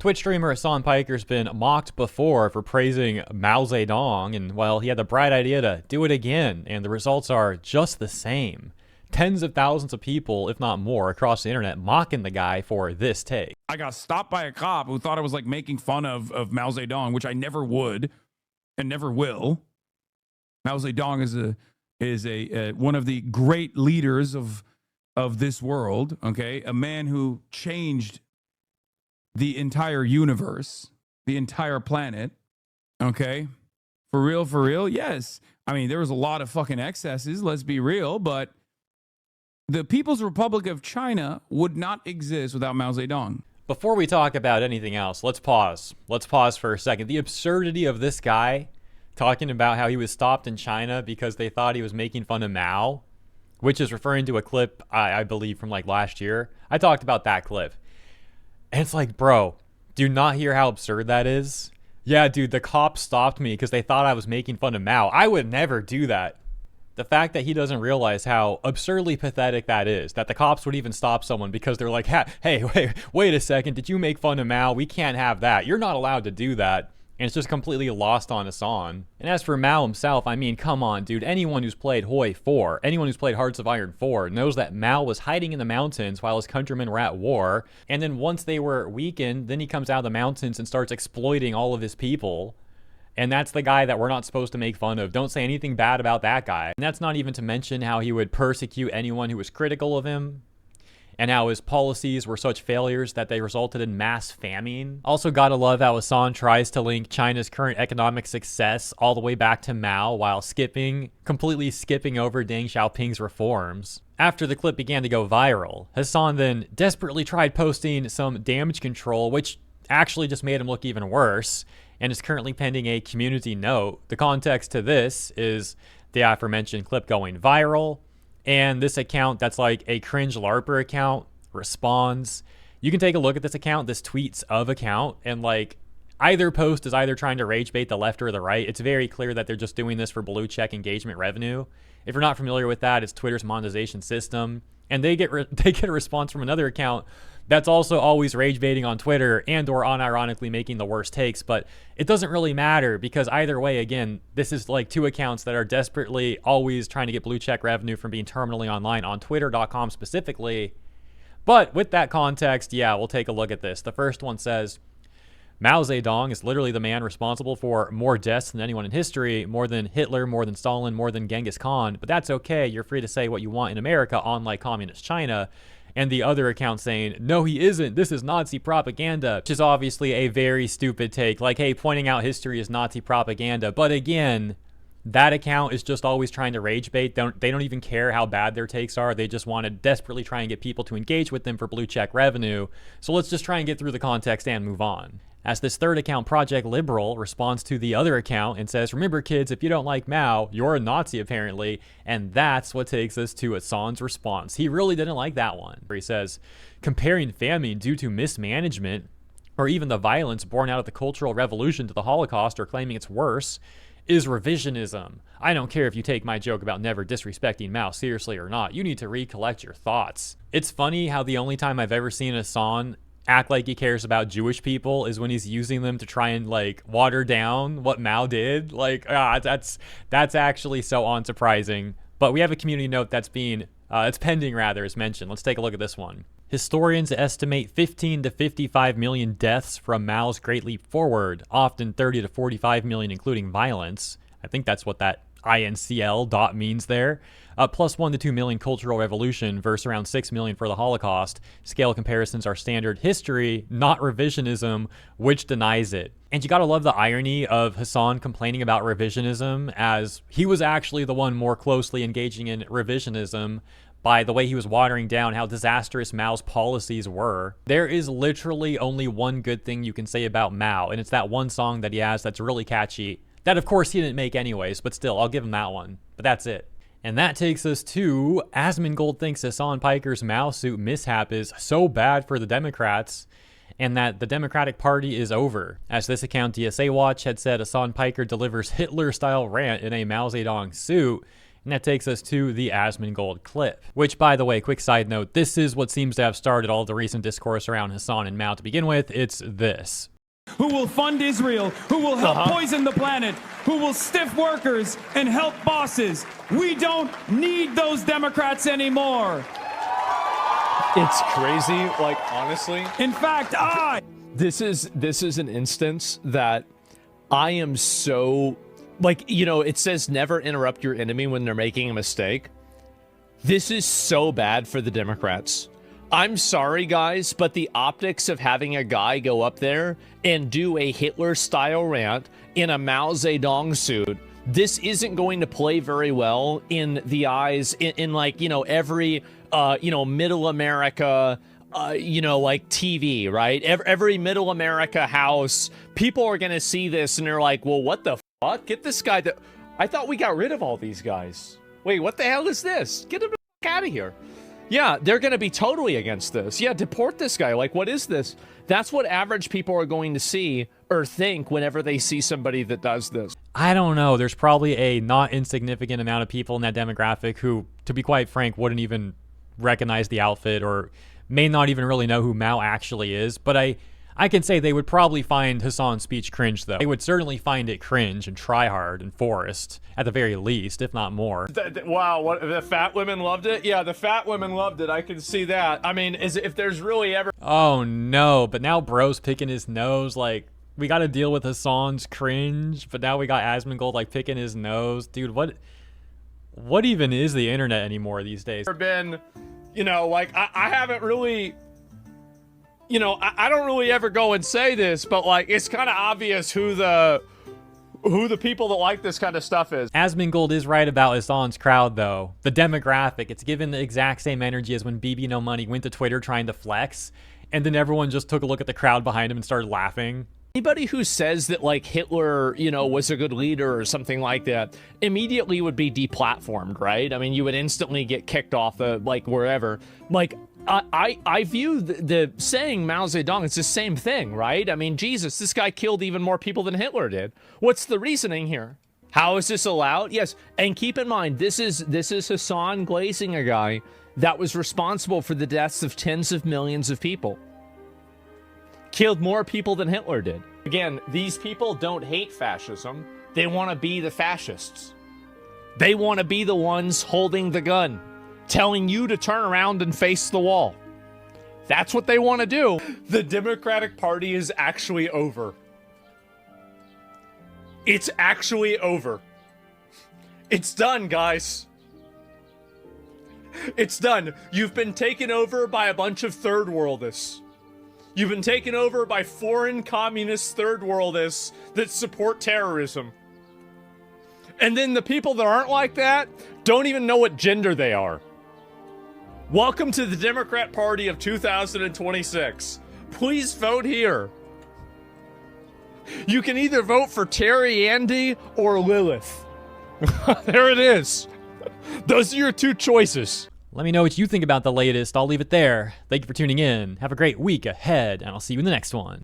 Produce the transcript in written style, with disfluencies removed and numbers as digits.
Twitch streamer Hasan Piker's been mocked before for praising Mao Zedong, and well, he had the bright idea to do it again, and the results are just the same. Tens of thousands of people, if not more, across the internet mocking the guy for this take. I got stopped by a cop who thought I was like making fun of Mao Zedong, which I never would and never will. Mao Zedong is a one of the great leaders of this world, okay? A man who changed the entire universe, the entire planet, okay? For real, yes. I mean, there was a lot of fucking excesses, let's be real, but the People's Republic of China would not exist without Mao Zedong. Before we talk about anything else, let's pause. Let's pause for a second. The absurdity of this guy talking about how he was stopped in China because they thought he was making fun of Mao, which is referring to a clip, I believe, from like last year. I talked about that clip. And it's like, bro, do you not hear how absurd that is? Yeah, dude, the cops stopped me because they thought I was making fun of Mao. I would never do that. The fact that he doesn't realize how absurdly pathetic that is, that the cops would even stop someone because they're like, hey, wait a second, did you make fun of Mao? We can't have that. You're not allowed to do that. And it's just completely lost on Hasan. And as for Mao himself, I mean, come on, dude. Anyone who's played Hoi 4, anyone who's played Hearts of Iron 4 knows that Mao was hiding in the mountains while his countrymen were at war. And then once they were weakened, then he comes out of the mountains and starts exploiting all of his people. And that's the guy that we're not supposed to make fun of. Don't say anything bad about that guy. And that's not even to mention how he would persecute anyone who was critical of him, and how his policies were such failures that they resulted in mass famine. Also gotta love how Hasan tries to link China's current economic success all the way back to Mao while completely skipping over Deng Xiaoping's reforms. After the clip began to go viral, Hasan then desperately tried posting some damage control, which actually just made him look even worse, and is currently pending a community note. The context to this is the aforementioned clip going viral, and this account that's like a cringe LARPer account responds. You can take a look at this account, this tweets of account, and like either post is either trying to rage bait the left or the right. It's very clear that they're just doing this for blue check engagement revenue. If you're not familiar with that, it's Twitter's monetization system, and they get a response from another account that's also always rage baiting on Twitter and or unironically making the worst takes. But it doesn't really matter because either way, again, this is like two accounts that are desperately always trying to get blue check revenue from being terminally online on twitter.com specifically. But with that context, yeah, we'll take a look at this. The first one says, Mao Zedong is literally the man responsible for more deaths than anyone in history, more than Hitler, more than Stalin, more than Genghis Khan. But that's okay. You're free to say what you want in America, unlike communist China. And the other account saying, no, he isn't. This is Nazi propaganda, which is obviously a very stupid take. Like, hey, pointing out history is Nazi propaganda. But again, that account is just always trying to rage bait. They don't even care how bad their takes are. They just want to desperately try and get people to engage with them for blue check revenue. So let's just try and get through the context and move on. As this third account, Project Liberal, responds to the other account and says, remember kids, if you don't like Mao, you're a Nazi apparently. And that's what takes us to Hasan's response. He really didn't like that one. Where he says, comparing famine due to mismanagement, or even the violence born out of the Cultural Revolution to the Holocaust, or claiming it's worse, is revisionism. I don't care if you take my joke about never disrespecting Mao seriously or not. You need to recollect your thoughts. It's funny how the only time I've ever seen Hasan act like he cares about Jewish people is when he's using them to try and like water down what Mao did. Like, that's actually so unsurprising. But we have a community note that's it's pending rather, as mentioned. Let's take a look at this one. Historians estimate 15 to 55 million deaths from Mao's Great Leap Forward, often 30 to 45 million including violence. I think that's what that INCL dot means there. Plus 1 to 2 million Cultural Revolution versus around 6 million for the Holocaust. Scale comparisons are standard history, not revisionism, which denies it. And you gotta love the irony of Hasan complaining about revisionism, as he was actually the one more closely engaging in revisionism by the way he was watering down how disastrous Mao's policies were. There is literally only one good thing you can say about Mao, and it's that one song that he has that's really catchy. That, of course, he didn't make anyways, but still, I'll give him that one. But that's it. And that takes us to Asmongold thinks Hasan Piker's Mao suit mishap is so bad for the Democrats and that the Democratic Party is over. As this account, DSA Watch, had said Hasan Piker delivers Hitler-style rant in a Mao Zedong suit, And that takes us to the Asmongold clip, which, by the way, quick side note, this is what seems to have started all the recent discourse around Hasan and Mao to begin with. It's this. Who will fund Israel, who will help poison the planet, who will stiff workers and help bosses. We don't need those Democrats anymore. It's crazy, like, honestly. In fact, This is an instance that I am so, like, you know, it says never interrupt your enemy when they're making a mistake. This is so bad for the Democrats. I'm sorry, guys, but the optics of having a guy go up there and do a Hitler-style rant in a Mao Zedong suit, this isn't going to play very well in the eyes, in like, you know, every, you know, middle America, you know, like TV, right? Every middle America house, people are going to see this and they're like, well, what the fuck? Get this guy that... I thought we got rid of all these guys. Wait, what the hell is this? Get him the fuck out of here. Yeah, they're going to be totally against this. Yeah, deport this guy. Like, what is this? That's what average people are going to see or think whenever they see somebody that does this. I don't know. There's probably a not insignificant amount of people in that demographic who, to be quite frank, wouldn't even recognize the outfit or may not even really know who Mao actually is. But I can say they would probably find Hasan's speech cringe, though. They would certainly find it cringe and try hard and forced, at the very least, if not more. Wow, what, the fat women loved it? Yeah, the fat women loved it. I can see that. I mean, if there's really ever... Oh, no. But now bro's picking his nose. Like, we got to deal with Hasan's cringe, but now we got Asmongold, like, picking his nose. Dude, what even is the internet anymore these days? Been, you know, like, I haven't really... You know, I don't really ever go and say this, but, like, it's kind of obvious who the people that like this kind of stuff is. Asmongold is right about Hasan's crowd, though. The demographic, it's given the exact same energy as when BB No Money went to Twitter trying to flex, and then everyone just took a look at the crowd behind him and started laughing. Anybody who says that, like, Hitler, you know, was a good leader or something like that immediately would be deplatformed, right? I mean, you would instantly get kicked off the, like, wherever. Like, I view the saying Mao Zedong, it's the same thing, right? I mean, Jesus, this guy killed even more people than Hitler did. What's the reasoning here? How is this allowed? Yes, and keep in mind, this is Hasan glazing a guy that was responsible for the deaths of tens of millions of people. Killed more people than Hitler did. Again, these people don't hate fascism. They want to be the fascists. They want to be the ones holding the gun, telling you to turn around and face the wall. That's what they want to do. The Democratic Party is actually over. It's actually over. It's done, guys. It's done. You've been taken over by a bunch of third worldists. You've been taken over by foreign communist third worldists that support terrorism. And then the people that aren't like that don't even know what gender they are. Welcome to the Democrat Party of 2026. Please vote here. You can either vote for Terry Andy or Lilith. There it is. Those are your two choices. Let me know what you think about the latest. I'll leave it there. Thank you for tuning in. Have a great week ahead, and I'll see you in the next one.